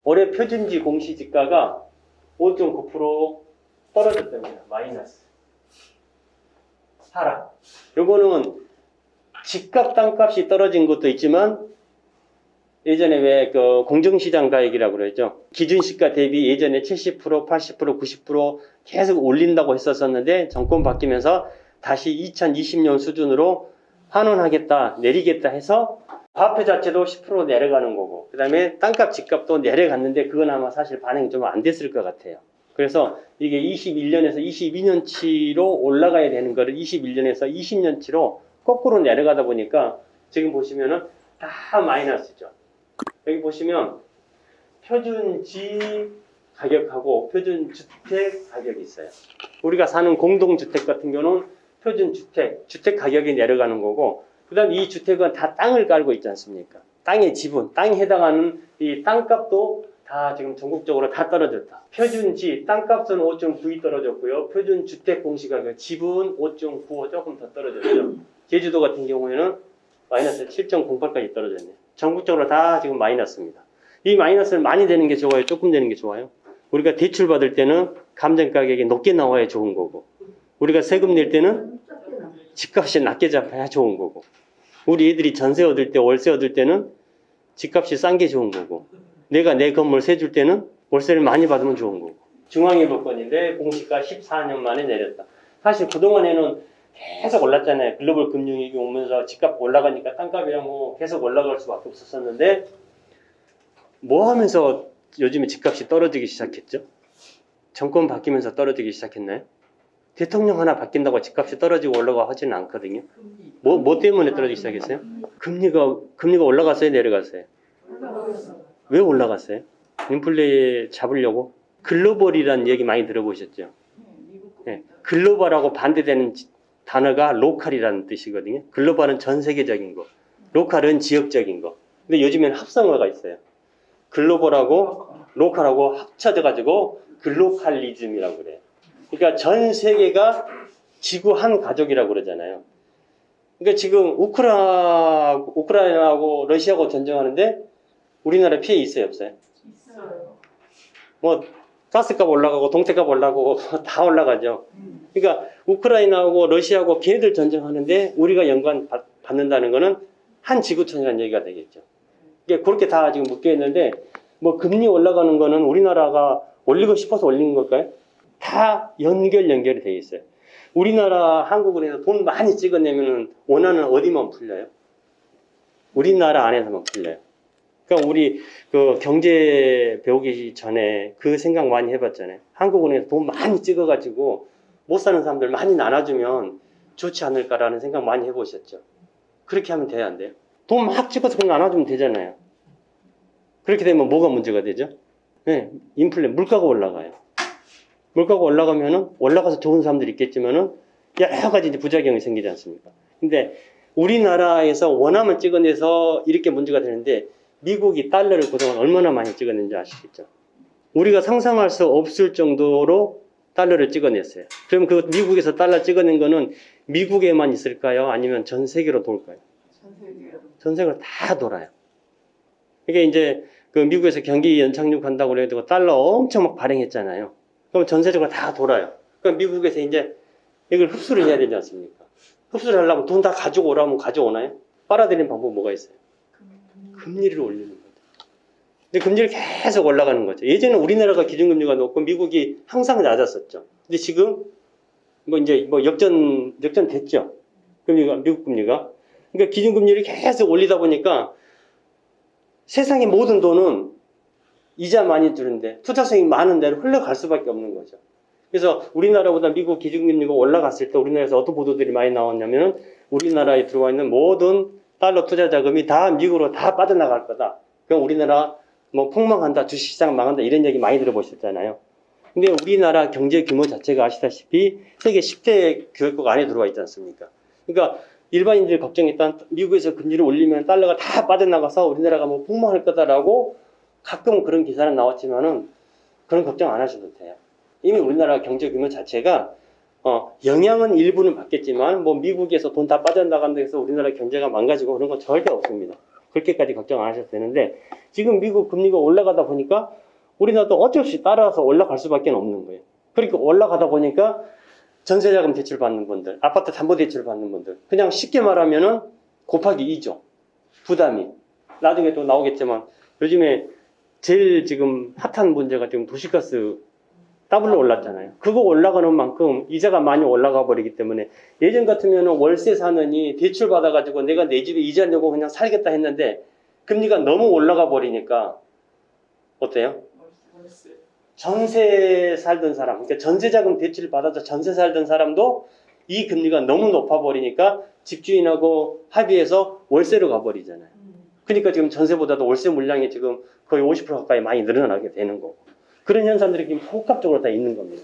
올해 표준지 공시지가가 5.9% 떨어졌답니다. 마이너스. 하락. 요거는 집값 땅값이 떨어진 것도 있지만 예전에 왜 그 공정시장 가액이라고 그러죠. 기준시가 대비 예전에 70%, 80%, 90% 계속 올린다고 했었는데 정권 바뀌면서 다시 2020년 수준으로 환원하겠다, 내리겠다 해서 화폐 자체도 10% 내려가는 거고, 그 다음에 땅값, 집값도 내려갔는데 그건 아마 사실 반영이 좀 안 됐을 것 같아요. 그래서 이게 21년에서 22년치로 올라가야 되는 거를 21년에서 20년치로 거꾸로 내려가다 보니까 지금 보시면은 다 마이너스죠. 여기 보시면 표준지 가격하고 표준주택 가격이 있어요. 우리가 사는 공동주택 같은 경우는 표준주택, 주택 가격이 내려가는 거고, 그 다음 이 주택은 다 땅을 깔고 있지 않습니까? 땅의 지분, 땅에 해당하는 이 땅값도 다 지금 전국적으로 다 떨어졌다. 표준지, 땅값은 5.92 떨어졌고요. 표준주택 공시가격, 지분 5.95 조금 더 떨어졌죠. 제주도 같은 경우에는 마이너스 7.08까지 떨어졌네요. 전국적으로 다 지금 마이너스입니다. 이 마이너스를 많이 되는 게 좋아요? 조금 되는 게 좋아요? 우리가 대출 받을 때는 감정 가격이 높게 나와야 좋은 거고, 우리가 세금 낼 때는 집값이 낮게 잡아야 좋은 거고, 우리 애들이 전세 얻을 때, 월세 얻을 때는 집값이 싼 게 좋은 거고, 내가 내 건물 세 줄 때는 월세를 많이 받으면 좋은 거고. 중앙일보건인데 공시가 14년 만에 내렸다. 사실 그동안에는 계속 올랐잖아요. 글로벌 금융위기 오면서 집값 올라가니까 땅값이랑 뭐 계속 올라갈 수밖에 없었는데, 뭐 하면서 요즘에 집값이 떨어지기 시작했죠? 정권 바뀌면서 떨어지기 시작했나요? 대통령 하나 바뀐다고 집값이 떨어지고 올라가 하지는 않거든요. 뭐 때문에 떨어지기 시작했어요? 금리가 올라갔어요, 내려갔어요? 왜 올라갔어요? 인플레 잡으려고? 글로벌이라는 얘기 많이 들어보셨죠? 네, 글로벌하고 반대되는 단어가 로컬이라는 뜻이거든요. 글로벌은 전 세계적인 거, 로컬은 지역적인 거. 근데 요즘에는 합성어가 있어요. 글로벌하고 로컬하고 합쳐져가지고 글로컬리즘이라고 그래요. 그러니까 전 세계가 지구 한 가족이라고 그러잖아요. 그러니까 지금 우크라이나하고 러시아하고 전쟁하는데 우리나라 피해 있어요, 없어요? 있어요. 뭐 가스값 올라가고 동태값 올라가고 다 올라가죠. 그러니까 우크라이나하고 러시아하고 걔네들 전쟁하는데 우리가 연관 받는다는 거는 한 지구촌이라는 얘기가 되겠죠. 이게 그렇게 다 지금 묶여 있는데, 뭐 금리 올라가는 거는 우리나라가 올리고 싶어서 올리는 걸까요? 다 연결이 돼 있어요. 우리나라 한국은행에서 돈 많이 찍어내면 원화는 어디만 풀려요? 우리나라 안에서만 풀려요. 그러니까 우리 그 경제 배우기 전에 그 생각 많이 해봤잖아요. 한국은행에서 돈 많이 찍어가지고 못 사는 사람들 많이 나눠주면 좋지 않을까라는 생각 많이 해보셨죠? 그렇게 하면 돼야 안 돼요? 돈 막 찍어서 그냥 나눠주면 되잖아요. 그렇게 되면 뭐가 문제가 되죠? 네, 인플레, 물가가 올라가요. 물가가 올라가면은 올라가서 좋은 사람들이 있겠지만은 여러 가지 이제 부작용이 생기지 않습니까? 근데 우리나라에서 원화만 찍어내서 이렇게 문제가 되는데 미국이 달러를 그동안 얼마나 많이 찍어낸지 아시겠죠? 우리가 상상할 수 없을 정도로 달러를 찍어냈어요. 그럼 그 미국에서 달러 찍어낸 거는 미국에만 있을까요? 아니면 전 세계로 돌까요? 전 세계로 다 돌아요. 이게 이제 그 미국에서 경기 연착륙한다고 그래가지고 달러 엄청 막 발행했잖아요. 그럼 전 세계적으로 다 돌아요. 그럼 미국에서 이제 이걸 흡수를 해야 되지 않습니까? 흡수를 하려면 돈 다 가지고 오라면 가져오나요? 빨아들이는 방법 뭐가 있어요? 금리를 올리는 거죠. 근데 금리를 계속 올라가는 거죠. 예전에 우리나라가 기준금리가 높고 미국이 항상 낮았었죠. 근데 지금 뭐 이제 뭐 역전 됐죠. 금리가, 미국 금리가. 그러니까 기준금리를 계속 올리다 보니까 세상의 모든 돈은 이자 많이 주는데 투자성이 많은 데로 흘러갈 수밖에 없는 거죠. 그래서 우리나라보다 미국 기준금리가 올라갔을 때 우리나라에서 어떤 보도들이 많이 나왔냐면 우리나라에 들어와 있는 모든 달러 투자 자금이 다 미국으로 다 빠져나갈 거다. 그럼 우리나라 뭐 폭망한다, 주식시장 망한다 이런 얘기 많이 들어보셨잖아요. 근데 우리나라 경제 규모 자체가 아시다시피 세계 10대 교역국 안에 들어와 있지 않습니까? 그러니까 일반인들이 걱정했던 미국에서 금리를 올리면 달러가 다 빠져나가서 우리나라가 뭐 폭망할 거다라고 가끔 그런 기사는 나왔지만은 그런 걱정 안 하셔도 돼요. 이미 우리나라 경제 규모 자체가 영향은 일부는 받겠지만 뭐 미국에서 돈 다 빠져나간다 해서 우리나라 경제가 망가지고 그런 건 절대 없습니다. 그렇게까지 걱정 안 하셔도 되는데 지금 미국 금리가 올라가다 보니까 우리나라도 어쩔 수 없이 따라서 올라갈 수밖에 없는 거예요. 그러니까 올라가다 보니까 전세자금 대출 받는 분들, 아파트 담보대출 받는 분들, 그냥 쉽게 말하면은 곱하기 2죠. 부담이. 나중에 또 나오겠지만 요즘에 제일 지금 핫한 문제가 지금 도시가스 더블로 올랐잖아요. 그거 올라가는 만큼 이자가 많이 올라가 버리기 때문에 예전 같으면은 월세 사느니 대출 받아가지고 내가 내 집에 이자 내고 그냥 살겠다 했는데 금리가 너무 올라가 버리니까 어때요? 전세 살던 사람, 그러니까 전세자금 대출을 받아서 전세 살던 사람도 이 금리가 너무 높아 버리니까 집주인하고 합의해서 월세로 가버리잖아요. 그러니까 지금 전세보다도 월세 물량이 지금 거의 50% 가까이 많이 늘어나게 되는 거고. 그런 현상들이 지금 복합적으로 다 있는 겁니다.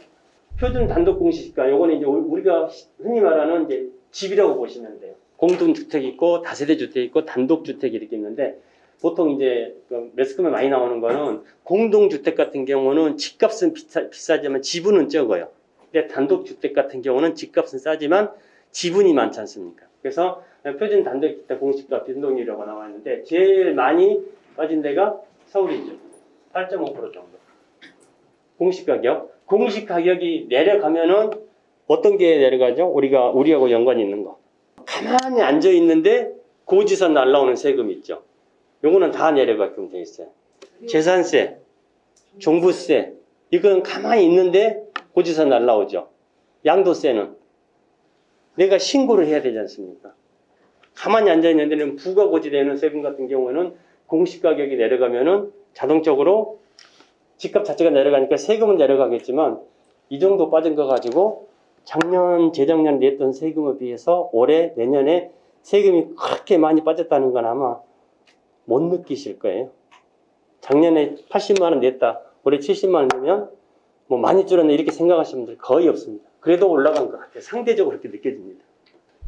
표준 단독 공시지가 요거는 이제 우리가 흔히 말하는 이제 집이라고 보시면 돼요. 공동주택이 있고 다세대 주택이 있고 단독주택이 이렇게 있는데 보통 이제 매스컴에 많이 나오는 거는 공동주택 같은 경우는 집값은 비싸지만 지분은 적어요. 근데 단독주택 같은 경우는 집값은 싸지만 지분이 많지 않습니까? 그래서 표준 단독주택 공시가 변동률이라고 나와 있는데 제일 많이 빠진 데가 서울이죠. 8.5% 정도. 공시가격. 공시가격이 내려가면은 어떤 게 내려가죠? 우리하고 연관이 있는 거. 가만히 앉아 있는데 고지서 날라오는 세금 있죠. 요거는 다 내려가게끔 돼 있어요. 재산세, 종부세. 이건 가만히 있는데 고지서 날라오죠. 양도세는 내가 신고를 해야 되지 않습니까? 가만히 앉아 있는 데는 부가고지되는 세금 같은 경우는 공시가격이 내려가면은 자동적으로 집값 자체가 내려가니까 세금은 내려가겠지만 이 정도 빠진 거 가지고 작년, 재작년 냈던 세금에 비해서 올해, 내년에 세금이 그렇게 많이 빠졌다는 건 아마 못 느끼실 거예요. 작년에 80만 원 냈다. 올해 70만 원 내면 뭐 많이 줄었네 이렇게 생각하시는 분들 거의 없습니다. 그래도 올라간 것 같아요. 상대적으로 그렇게 느껴집니다.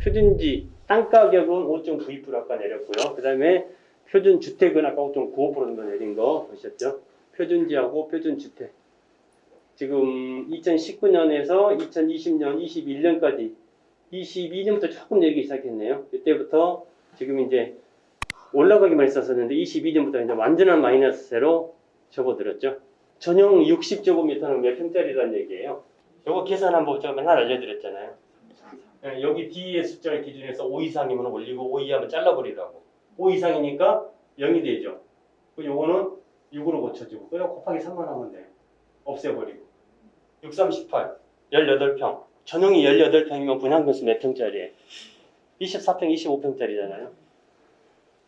표준지 땅가격은 5.92% 아까 내렸고요. 그 다음에 표준주택은 아까 5.95% 정도 내린 거 보셨죠? 표준지하고 표준주택. 지금 2019년에서 2020년, 21년까지 22년부터 조금 내리기 시작했네요. 이때부터 지금 이제 올라가기만 했었는데 22년부터 이제 완전한 마이너스세로 접어들었죠. 전용 60제곱미터는 몇 평짜리라는 얘기예요. 요거 계산한 법 제가 맨날 알려드렸잖아요. 여기 뒤에 숫자를 기준해서 5 이상이면 올리고 5 이하면 잘라버리라고. 5 이상이니까 0이 되죠. 요거는 6으로 고쳐주고 그냥 곱하기 3만 하면 돼요. 없애버리고 6, 3, 18 18평 전용이 18평이면 분양변수 몇 평짜리예요? 24평, 25평짜리잖아요.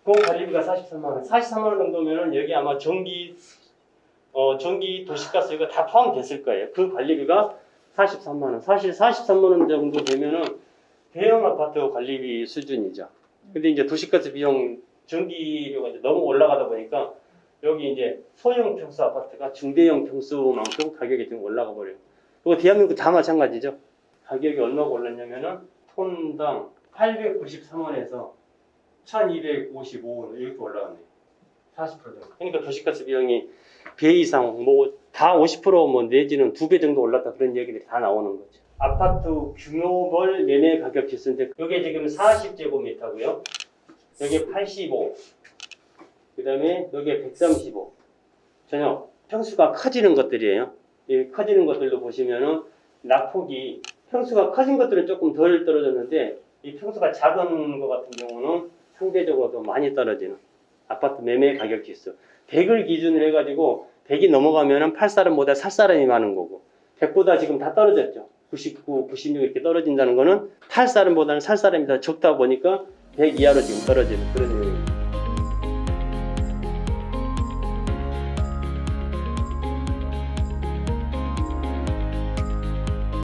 그 관리비가 43만원 43만원 정도면 여기 아마 전기 도시가스 이거 다 포함됐을 거예요. 그 관리비가 43만원 사실 43만원 정도 되면은 대형 아파트 관리비 수준이죠. 근데 이제 도시가스 비용 전기료가 이제 너무 올라가다 보니까 여기 이제 소형 평수 아파트가 중대형 평수만큼 가격이 좀 올라가 버려요. 이거 대한민국 다 마찬가지죠. 가격이 얼마가 올랐냐면은 톤당 893원에서 1255원 이렇게 올라갔네요. 40% 정도. 그러니까 도시가스 비용이 배 이상 뭐 다 50% 내지는 2배 정도 올랐다 그런 얘기들이 다 나오는 거죠. 아파트 규모별 매매 가격 지수인데 이게 지금 40제곱미터고요. 여기 85. 그 다음에 여기에 135. 전혀 평수가 커지는 것들이에요. 이 커지는 것들도 보시면은 낙폭이 평수가 커진 것들은 조금 덜 떨어졌는데 이 평수가 작은 것 같은 경우는 상대적으로 더 많이 떨어지는 아파트 매매 가격 지수. 100을 기준으로 해가지고 100이 넘어가면은 팔 사람보다 살 사람이 많은 거고 100보다 지금 다 떨어졌죠. 99, 96 이렇게 떨어진다는 거는 팔 사람보다는 살 사람이 더 적다 보니까 100 이하로 지금 떨어지는 그런